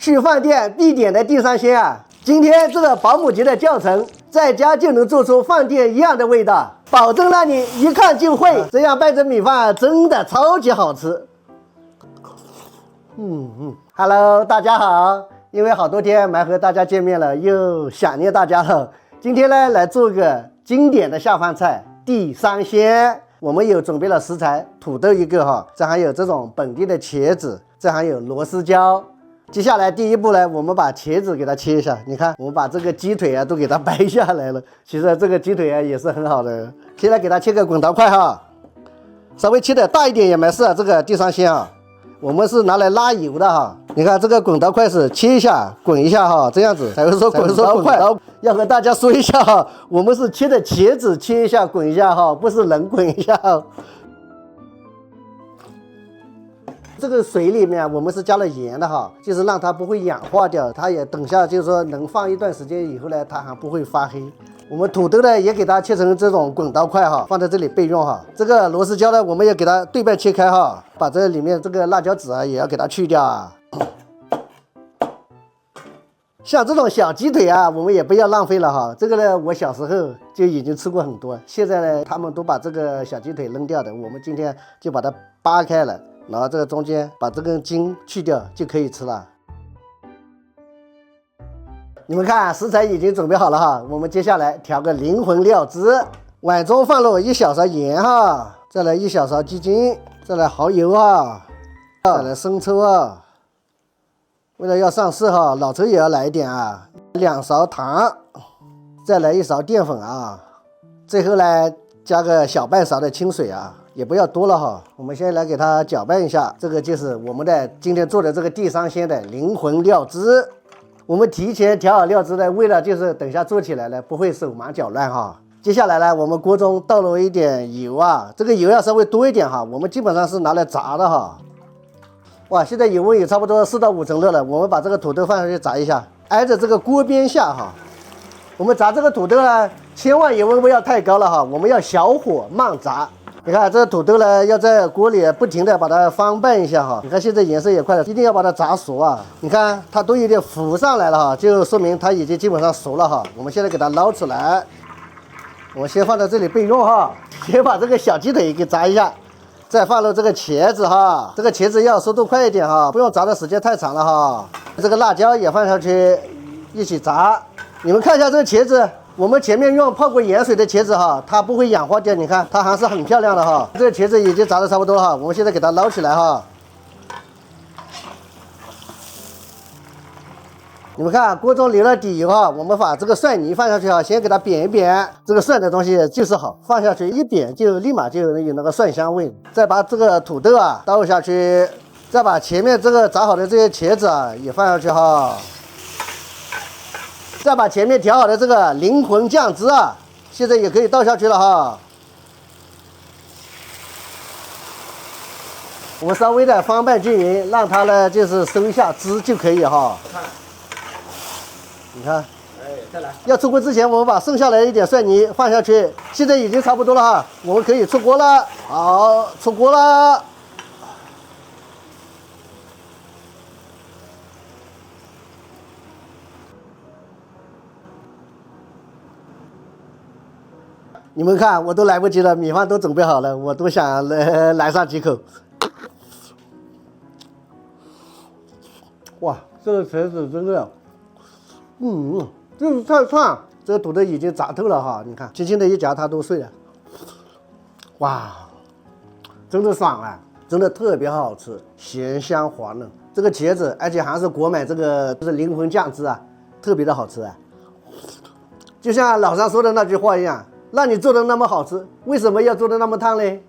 去饭店必点的地三鲜啊！今天这个保姆级的教程，在家就能做出饭店一样的味道，保证让你一看就会。这样拌着米饭真的超级好吃。Hello， 大家好，因为好多天没和大家见面了，又想念大家了。今天呢，来做个经典的下饭菜地三鲜。我们有准备了食材，土豆一个哈，这还有这种本地的茄子，这还有螺丝椒。接下来第一步呢，我们把茄子给它切一下。你看，我们把这个鸡腿啊都给它掰下来了。其实这个鸡腿啊也是很好的。现在给它切个滚刀块哈，稍微切的大一点也没事啊。这个地三鲜啊，我们是拿来拉油的哈。你看这个滚刀块是切一下，滚一下哈，这样子才会说滚刀块。要和大家说一下哈，我们是切的茄子，切一下滚一下哈，不是人滚一下。这个水里面我们是加了盐的哈，就是让它不会氧化掉，它也等下就是说能放一段时间以后呢，它还不会发黑。我们土豆呢也给它切成这种滚刀块哈，放在这里备用哈。这个螺丝椒呢，我们也给它对半切开哈，把这里面这个辣椒籽啊也要给它去掉啊。像这种小鸡腿啊，我们也不要浪费了哈。这个呢，我小时候就已经吃过很多，现在呢，他们都把这个小鸡腿扔掉的，我们今天就把它扒开了。然后这个中间把这根筋去掉就可以吃了。你们看食材已经准备好了哈，我们接下来调个灵魂料汁。碗中放入1小勺盐哈，再来1小勺鸡精，再来蚝油啊，再来生抽啊。为了要上色哈，老抽也要来一点啊。2勺糖，再来1勺淀粉啊。最后呢，加个小半勺的清水啊。也不要多了哈，我们先来给它搅拌一下，这个就是我们的今天做的这个地三鲜的灵魂料汁。我们提前调好料汁呢，为了就是等下做起来呢不会手忙脚乱哈。接下来呢，我们锅中倒入一点油啊，这个油要稍微多一点哈，我们基本上是拿来炸的哈。哇，现在油温也差不多4到5成热了，我们把这个土豆放上去炸一下，挨着这个锅边下哈。我们炸这个土豆呢，千万油温不要太高了哈，我们要小火慢炸。你看这个土豆呢，要在锅里不停的把它翻拌一下哈。你看现在颜色也快了，一定要把它炸熟啊。你看它都有点浮上来了哈，就说明它已经基本上熟了哈。我们现在给它捞出来，我先放在这里备用哈。先把这个小鸡腿给炸一下，再放入这个茄子哈。这个茄子要速度快一点哈，不用炸的时间太长了哈。这个辣椒也放上去一起炸。你们看一下这个茄子。我们前面用泡过盐水的茄子哈，它不会氧化掉，你看它还是很漂亮的哈。这个茄子已经炸的差不多了哈，我们现在给它捞起来哈。你们看锅中留了底油哈，我们把这个蒜泥放下去哈，先给它煸一煸。这个蒜的东西就是好，放下去一煸就立马就有那个蒜香味。再把这个土豆啊倒下去，再把前面这个炸好的这些茄子啊也放下去哈。再把前面调好的这个灵魂酱汁啊，现在也可以倒下去了哈。我们稍微的翻拌均匀，让它呢就是收一下汁就可以哈。你看，哎，再来。要出锅之前，我们把剩下来一点蒜泥放下去，现在已经差不多了哈，我们可以出锅了。好，出锅了。你们看，我都来不及了，米饭都准备好了，我都想来上几口。哇，这个茄子真的，就是太烫，这个土豆已经炸透了哈，你看，轻轻的一夹它都碎了。哇，真的爽啊，真的特别好吃，咸香滑嫩。这个茄子，而且还是国买这个就是灵魂酱汁啊，特别的好吃啊。就像老三说的那句话一样。让你做的那么好吃，为什么要做的那么烫呢？